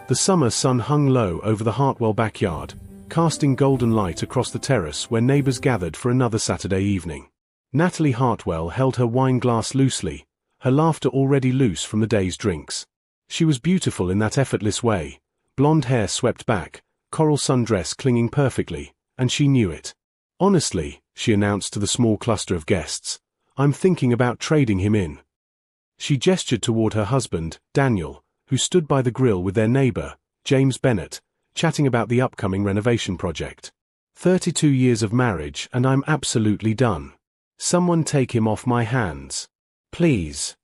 The summer sun hung low over the Hartwell backyard, casting golden light across the terrace where neighbors gathered for another Saturday evening. Natalie Hartwell held her wine glass loosely, her laughter already loose from the day's drinks. She was beautiful in that effortless way, blonde hair swept back, coral sundress clinging perfectly, and she knew it. "Honestly," she announced to the small cluster of guests, "I'm thinking about trading him in." She gestured toward her husband, Daniel, who stood by the grill with their neighbor, James Bennett, chatting about the upcoming renovation project. 32 years of marriage and I'm absolutely done. Someone take him off my hands. Please.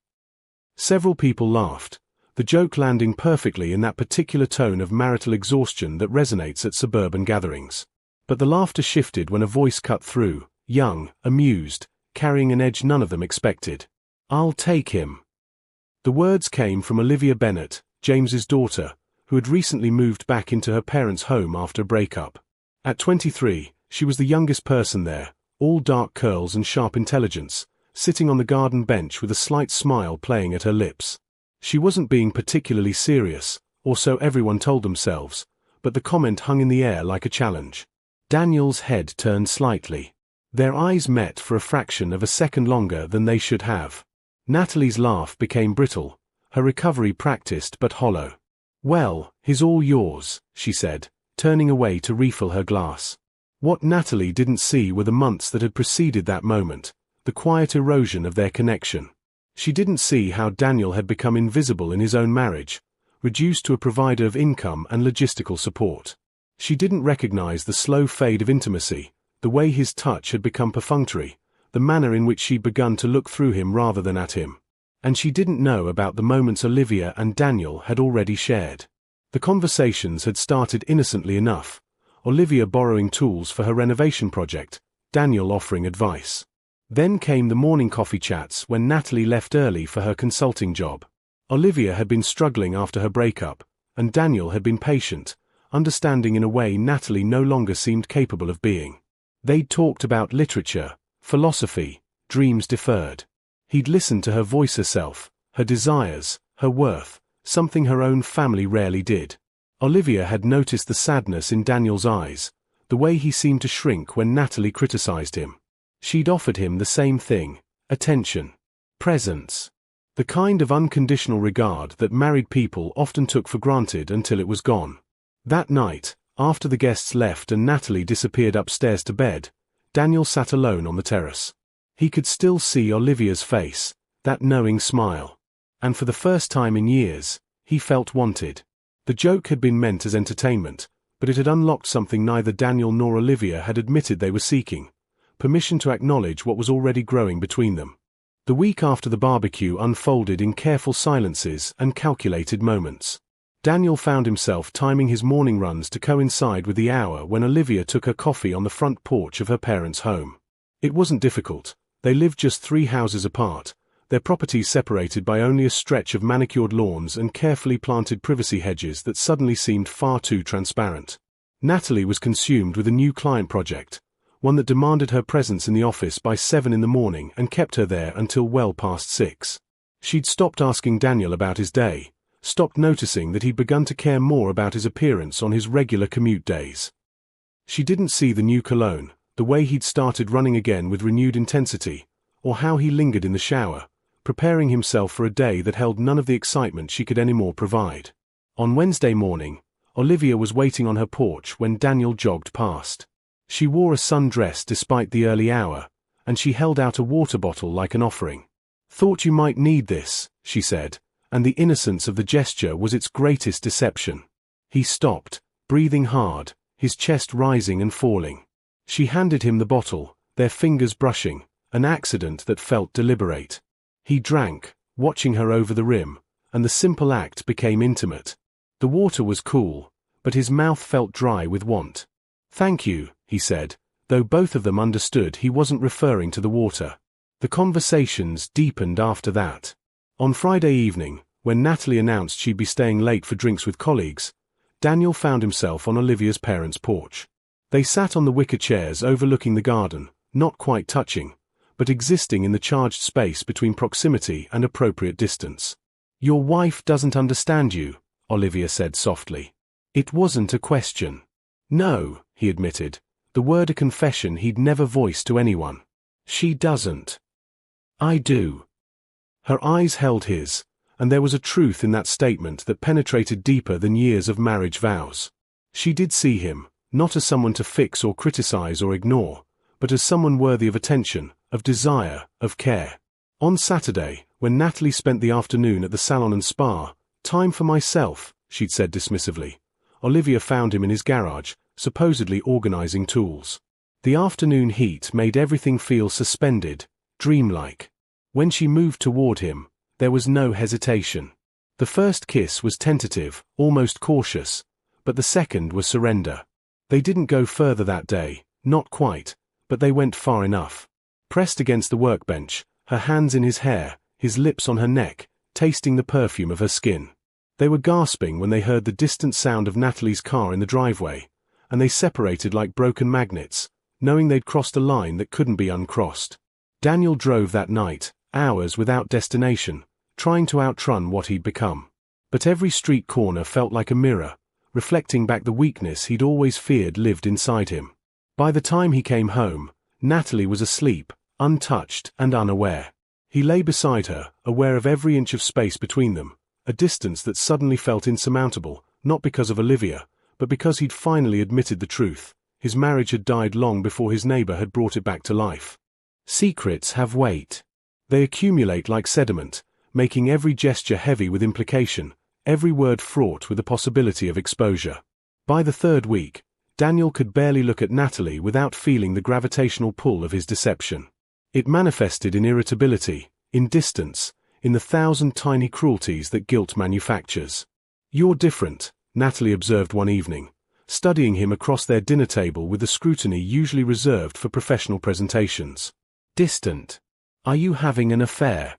Several people laughed, the joke landing perfectly in that particular tone of marital exhaustion that resonates at suburban gatherings. But the laughter shifted when a voice cut through, young, amused, carrying an edge none of them expected. "I'll take him." The words came from Olivia Bennett, James's daughter, who had recently moved back into her parents' home after a breakup. At 23, she was the youngest person there, all dark curls and sharp intelligence, sitting on the garden bench with a slight smile playing at her lips. She wasn't being particularly serious, or so everyone told themselves, but the comment hung in the air like a challenge. Daniel's head turned slightly. Their eyes met for a fraction of a second longer than they should have. Natalie's laugh became brittle, her recovery practiced but hollow. "Well, he's all yours," she said, turning away to refill her glass. What Natalie didn't see were the months that had preceded that moment, the quiet erosion of their connection. She didn't see how Daniel had become invisible in his own marriage, reduced to a provider of income and logistical support. She didn't recognize the slow fade of intimacy, the way his touch had become perfunctory, the manner in which she'd begun to look through him rather than at him. And she didn't know about the moments Olivia and Daniel had already shared. The conversations had started innocently enough, Olivia borrowing tools for her renovation project, Daniel offering advice. Then came the morning coffee chats when Natalie left early for her consulting job. Olivia had been struggling after her breakup, and Daniel had been patient, understanding in a way Natalie no longer seemed capable of being. They'd talked about literature, philosophy, dreams deferred. He'd listened to her voice herself, her desires, her worth, something her own family rarely did. Olivia had noticed the sadness in Daniel's eyes, the way he seemed to shrink when Natalie criticized him. She'd offered him the same thing, attention, presence, the kind of unconditional regard that married people often took for granted until it was gone. That night, after the guests left and Natalie disappeared upstairs to bed, Daniel sat alone on the terrace. He could still see Olivia's face, that knowing smile. And for the first time in years, he felt wanted. The joke had been meant as entertainment, but it had unlocked something neither Daniel nor Olivia had admitted they were seeking: permission to acknowledge what was already growing between them. The week after the barbecue unfolded in careful silences and calculated moments. Daniel found himself timing his morning runs to coincide with the hour when Olivia took her coffee on the front porch of her parents' home. It wasn't difficult. They lived just 3 houses apart, their properties separated by only a stretch of manicured lawns and carefully planted privacy hedges that suddenly seemed far too transparent. Natalie was consumed with a new client project, one that demanded her presence in the office by 7 in the morning and kept her there until well past 6. She'd stopped asking Daniel about his day, stopped noticing that he'd begun to care more about his appearance on his regular commute days. She didn't see the new cologne, the way he'd started running again with renewed intensity, or how he lingered in the shower, preparing himself for a day that held none of the excitement she could anymore provide. On Wednesday morning, Olivia was waiting on her porch when Daniel jogged past. She wore a sundress despite the early hour, and she held out a water bottle like an offering. "Thought you might need this," she said, and the innocence of the gesture was its greatest deception. He stopped, breathing hard, his chest rising and falling. She handed him the bottle, their fingers brushing, an accident that felt deliberate. He drank, watching her over the rim, and the simple act became intimate. The water was cool, but his mouth felt dry with want. "Thank you," he said, though both of them understood he wasn't referring to the water. The conversations deepened after that. On Friday evening, when Natalie announced she'd be staying late for drinks with colleagues, Daniel found himself on Olivia's parents' porch. They sat on the wicker chairs overlooking the garden, not quite touching, but existing in the charged space between proximity and appropriate distance. "Your wife doesn't understand you," Olivia said softly. It wasn't a question. No, he admitted, the word a confession he'd never voiced to anyone. She doesn't. I do. Her eyes held his, and there was a truth in that statement that penetrated deeper than years of marriage vows. She did see him, not as someone to fix or criticize or ignore, but as someone worthy of attention, of desire, of care. On Saturday, when Natalie spent the afternoon at the salon and spa, "Time for myself," she'd said dismissively, Olivia found him in his garage, supposedly organizing tools. The afternoon heat made everything feel suspended, dreamlike. When she moved toward him, there was no hesitation. The first kiss was tentative, almost cautious, but the second was surrender. They didn't go further that day, not quite, but they went far enough. Pressed against the workbench, her hands in his hair, his lips on her neck, tasting the perfume of her skin. They were gasping when they heard the distant sound of Natalie's car in the driveway, and they separated like broken magnets, knowing they'd crossed a line that couldn't be uncrossed. Daniel drove that night, hours without destination, trying to outrun what he'd become. But every street corner felt like a mirror, reflecting back the weakness he'd always feared lived inside him. By the time he came home, Natalie was asleep, untouched and unaware. He lay beside her, aware of every inch of space between them, a distance that suddenly felt insurmountable, not because of Olivia, but because he'd finally admitted the truth. His marriage had died long before his neighbor had brought it back to life. Secrets have weight. They accumulate like sediment, making every gesture heavy with implication, every word fraught with the possibility of exposure. By the third week, Daniel could barely look at Natalie without feeling the gravitational pull of his deception. It manifested in irritability, in distance, in the 1,000 tiny cruelties that guilt manufactures. "You're different," Natalie observed one evening, studying him across their dinner table with the scrutiny usually reserved for professional presentations. "Distant. Are you having an affair?"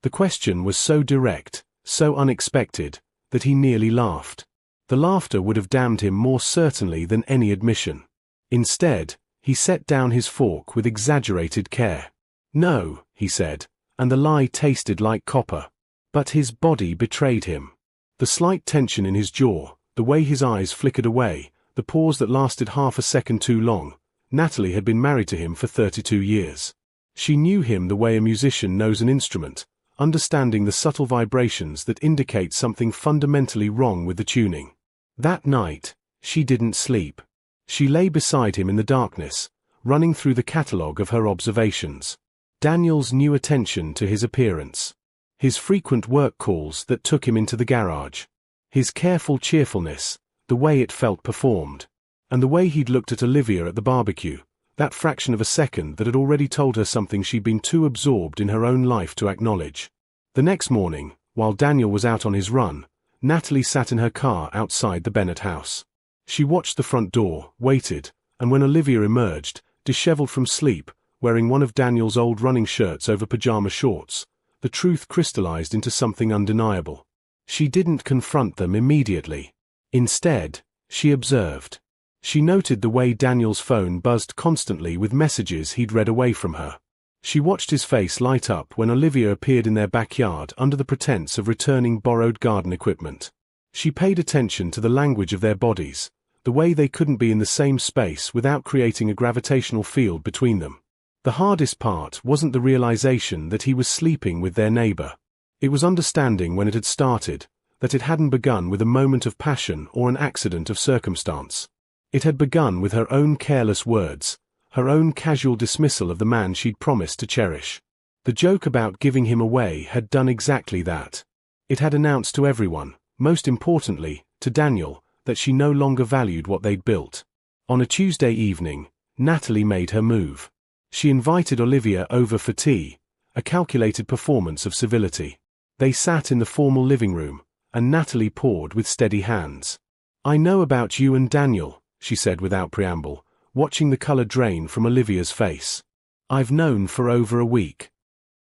The question was so direct, so unexpected, that he nearly laughed. The laughter would have damned him more certainly than any admission. Instead, he set down his fork with exaggerated care. "No," he said, and the lie tasted like copper. But his body betrayed him. The slight tension in his jaw, the way his eyes flickered away, the pause that lasted half a second too long. Natalie had been married to him for 32 years. She knew him the way a musician knows an instrument, understanding the subtle vibrations that indicate something fundamentally wrong with the tuning. That night, she didn't sleep. She lay beside him in the darkness, running through the catalogue of her observations. Daniel's new attention to his appearance. His frequent work calls that took him into the garage. His careful cheerfulness, the way it felt performed. And the way he'd looked at Olivia at the barbecue, that fraction of a second that had already told her something she'd been too absorbed in her own life to acknowledge. The next morning, while Daniel was out on his run, Natalie sat in her car outside the Bennett house. She watched the front door, waited, and when Olivia emerged, disheveled from sleep, wearing one of Daniel's old running shirts over pajama shorts, the truth crystallized into something undeniable. She didn't confront them immediately. Instead, she observed. She noted the way Daniel's phone buzzed constantly with messages he'd read away from her. She watched his face light up when Olivia appeared in their backyard under the pretense of returning borrowed garden equipment. She paid attention to the language of their bodies, the way they couldn't be in the same space without creating a gravitational field between them. The hardest part wasn't the realization that he was sleeping with their neighbor. It was understanding when it had started, that it hadn't begun with a moment of passion or an accident of circumstance. It had begun with her own careless words, her own casual dismissal of the man she'd promised to cherish. The joke about giving him away had done exactly that. It had announced to everyone, most importantly, to Daniel, that she no longer valued what they'd built. On a Tuesday evening, Natalie made her move. She invited Olivia over for tea, a calculated performance of civility. They sat in the formal living room, and Natalie poured with steady hands. "I know about you and Daniel," she said without preamble, watching the color drain from Olivia's face. "I've known for over a week."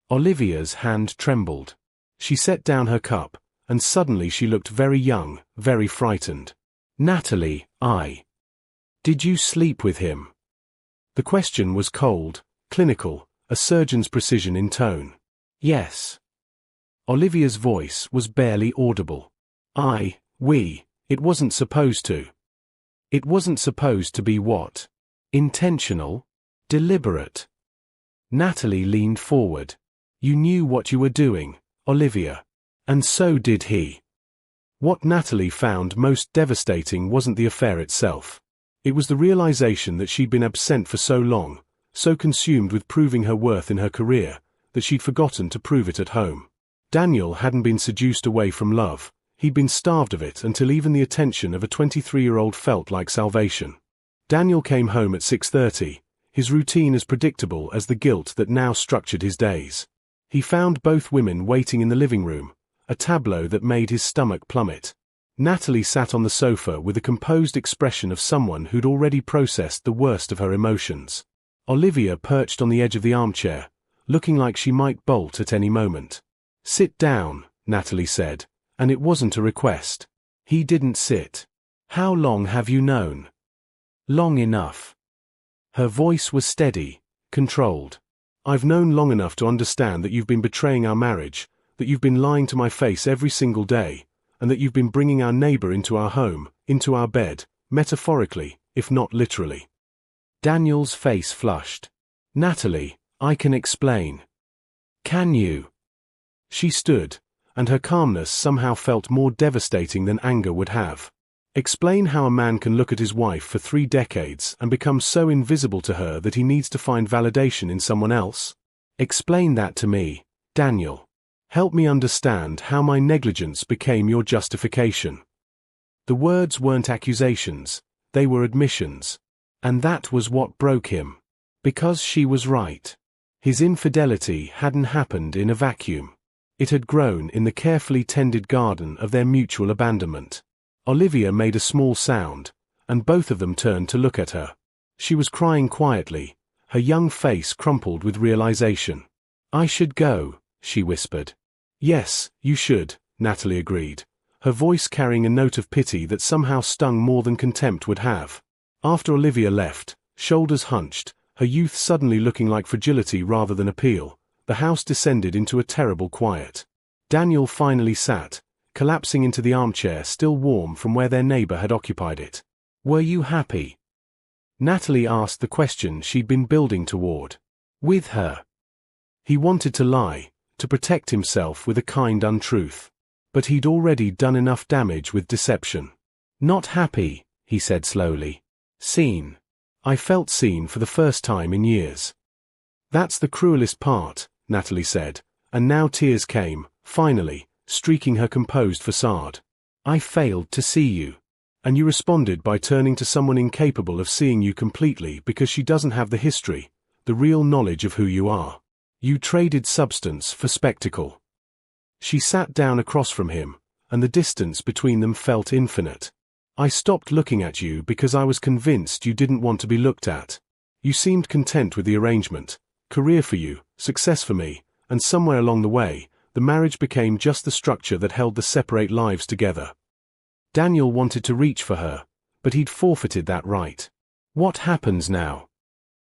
Olivia's hand trembled. She set down her cup, and suddenly she looked very young, very frightened. "Natalie, Did you sleep with him?" The question was cold, clinical, a surgeon's precision in tone. "Yes." Olivia's voice was barely audible. It wasn't supposed to. It wasn't supposed to be what? Intentional? Deliberate? Natalie leaned forward. You knew what you were doing, Olivia. And so did he. What Natalie found most devastating wasn't the affair itself. It was the realization that she'd been absent for so long, so consumed with proving her worth in her career, that she'd forgotten to prove it at home. Daniel hadn't been seduced away from love. He'd been starved of it until even the attention of a 23-year-old felt like salvation. Daniel came home at 6:30, his routine as predictable as the guilt that now structured his days. He found both women waiting in the living room, a tableau that made his stomach plummet. Natalie sat on the sofa with the composed expression of someone who'd already processed the worst of her emotions. Olivia perched on the edge of the armchair, looking like she might bolt at any moment. Sit down, Natalie said, and it wasn't a request. He didn't sit. How long have you known? Long enough. Her voice was steady, controlled. I've known long enough to understand that you've been betraying our marriage, that you've been lying to my face every single day, and that you've been bringing our neighbor into our home, into our bed, metaphorically, if not literally. Daniel's face flushed. Natalie, I can explain. Can you? She stood, and her calmness somehow felt more devastating than anger would have. Explain how a man can look at his wife for 3 decades and become so invisible to her that he needs to find validation in someone else? Explain that to me, Daniel. Help me understand how my negligence became your justification. The words weren't accusations, they were admissions. And that was what broke him. Because she was right. His infidelity hadn't happened in a vacuum. It had grown in the carefully tended garden of their mutual abandonment. Olivia made a small sound, and both of them turned to look at her. She was crying quietly, her young face crumpled with realization. I should go, she whispered. Yes, you should, Natalie agreed, her voice carrying a note of pity that somehow stung more than contempt would have. After Olivia left, shoulders hunched, her youth suddenly looking like fragility rather than appeal, the house descended into a terrible quiet. Daniel finally sat, collapsing into the armchair still warm from where their neighbor had occupied it. Were you happy? Natalie asked the question she'd been building toward. With her. He wanted to lie, to protect himself with a kind untruth. But he'd already done enough damage with deception. Not happy, he said slowly. Seen. I felt seen for the first time in years. That's the cruelest part, Natalie said, and now tears came, finally, streaking her composed facade. I failed to see you. And you responded by turning to someone incapable of seeing you completely because she doesn't have the history, the real knowledge of who you are. You traded substance for spectacle. She sat down across from him, and the distance between them felt infinite. I stopped looking at you because I was convinced you didn't want to be looked at. You seemed content with the arrangement, career for you, success for me, and somewhere along the way, the marriage became just the structure that held the separate lives together. Daniel wanted to reach for her, but he'd forfeited that right. What happens now?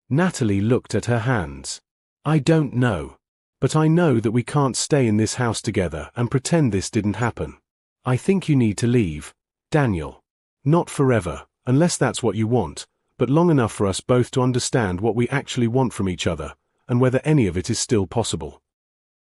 Natalie looked at her hands. I don't know. But I know that we can't stay in this house together and pretend this didn't happen. I think you need to leave, Daniel. Not forever, unless that's what you want, but long enough for us both to understand what we actually want from each other, and whether any of it is still possible.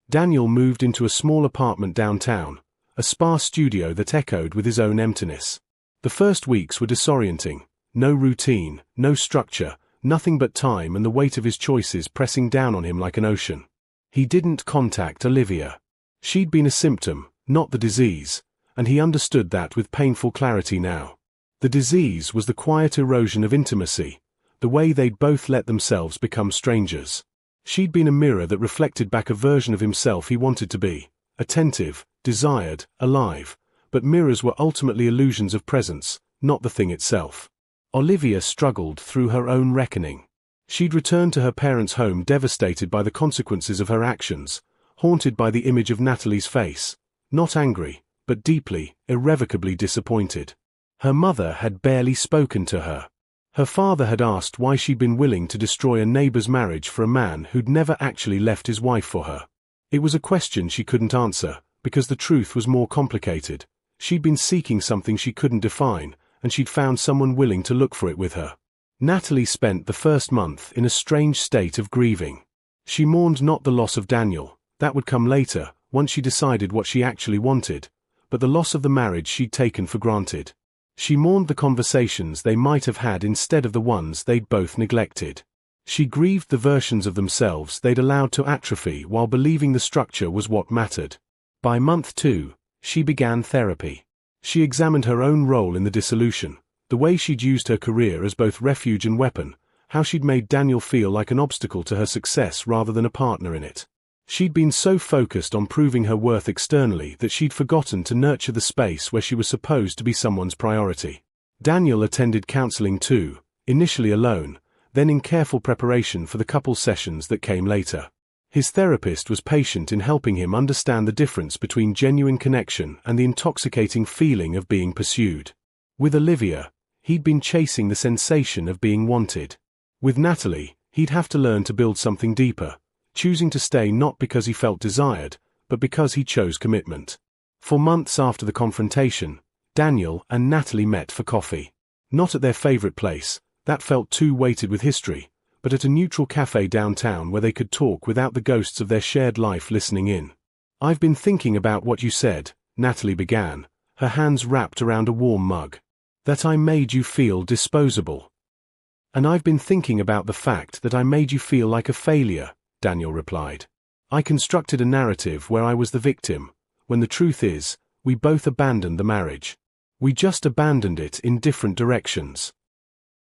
Daniel moved into a small apartment downtown, a spa studio that echoed with his own emptiness. The first weeks were disorienting, no routine, no structure, nothing but time and the weight of his choices pressing down on him like an ocean. He didn't contact Olivia. She'd been a symptom, not the disease, and he understood that with painful clarity now. The disease was the quiet erosion of intimacy, the way they'd both let themselves become strangers. She'd been a mirror that reflected back a version of himself he wanted to be, attentive, desired, alive, but mirrors were ultimately illusions of presence, not the thing itself. Olivia struggled through her own reckoning. She'd returned to her parents' home devastated by the consequences of her actions, haunted by the image of Natalie's face, not angry, but deeply, irrevocably disappointed. Her mother had barely spoken to her. Her father had asked why she'd been willing to destroy a neighbor's marriage for a man who'd never actually left his wife for her. It was a question she couldn't answer, because the truth was more complicated. She'd been seeking something she couldn't define, and she'd found someone willing to look for it with her. Natalie spent the first month in a strange state of grieving. She mourned not the loss of Daniel, that would come later, once she decided what she actually wanted, but the loss of the marriage she'd taken for granted. She mourned the conversations they might have had instead of the ones they'd both neglected. She grieved the versions of themselves they'd allowed to atrophy while believing the structure was what mattered. By month 2, she began therapy. She examined her own role in the dissolution, the way she'd used her career as both refuge and weapon, how she'd made Daniel feel like an obstacle to her success rather than a partner in it. She'd been so focused on proving her worth externally that she'd forgotten to nurture the space where she was supposed to be someone's priority. Daniel attended counseling too, initially alone, then in careful preparation for the couple sessions that came later. His therapist was patient in helping him understand the difference between genuine connection and the intoxicating feeling of being pursued. With Olivia, he'd been chasing the sensation of being wanted. With Natalie, he'd have to learn to build something deeper, choosing to stay not because he felt desired, but because he chose commitment. For months after the confrontation, Daniel and Natalie met for coffee. Not at their favorite place, that felt too weighted with history, but at a neutral cafe downtown where they could talk without the ghosts of their shared life listening in. "I've been thinking about what you said," Natalie began, her hands wrapped around a warm mug. "That I made you feel disposable." "And I've been thinking about the fact that I made you feel like a failure," Daniel replied. "I constructed a narrative where I was the victim, when the truth is, we both abandoned the marriage. We just abandoned it in different directions."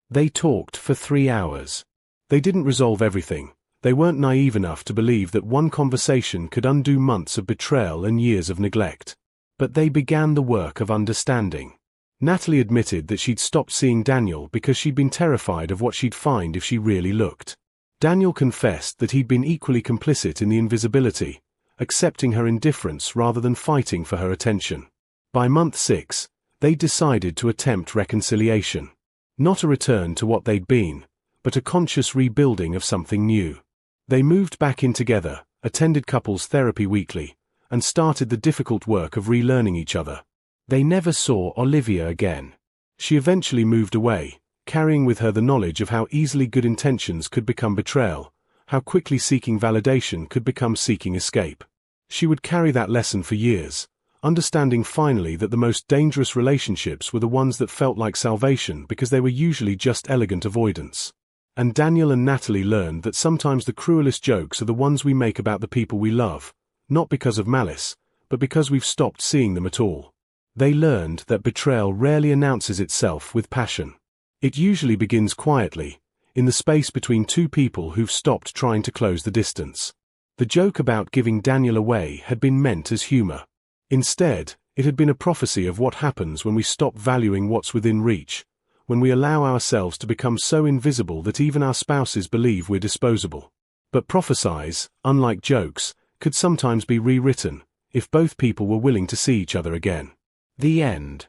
They talked for 3 hours. They didn't resolve everything. They weren't naive enough to believe that one conversation could undo months of betrayal and years of neglect. But they began the work of understanding. Natalie admitted that she'd stopped seeing Daniel because she'd been terrified of what she'd find if she really looked. Daniel confessed that he'd been equally complicit in the invisibility, accepting her indifference rather than fighting for her attention. By month 6, they decided to attempt reconciliation. Not a return to what they'd been, but a conscious rebuilding of something new. They moved back in together, attended couples therapy weekly, and started the difficult work of relearning each other. They never saw Olivia again. She eventually moved away, carrying with her the knowledge of how easily good intentions could become betrayal, how quickly seeking validation could become seeking escape. She would carry that lesson for years, understanding finally that the most dangerous relationships were the ones that felt like salvation because they were usually just elegant avoidance. And Daniel and Natalie learned that sometimes the cruelest jokes are the ones we make about the people we love, not because of malice, but because we've stopped seeing them at all. They learned that betrayal rarely announces itself with passion. It usually begins quietly, in the space between two people who've stopped trying to close the distance. The joke about giving Daniel away had been meant as humor. Instead, it had been a prophecy of what happens when we stop valuing what's within reach, when we allow ourselves to become so invisible that even our spouses believe we're disposable. But prophecies, unlike jokes, could sometimes be rewritten, if both people were willing to see each other again. The end.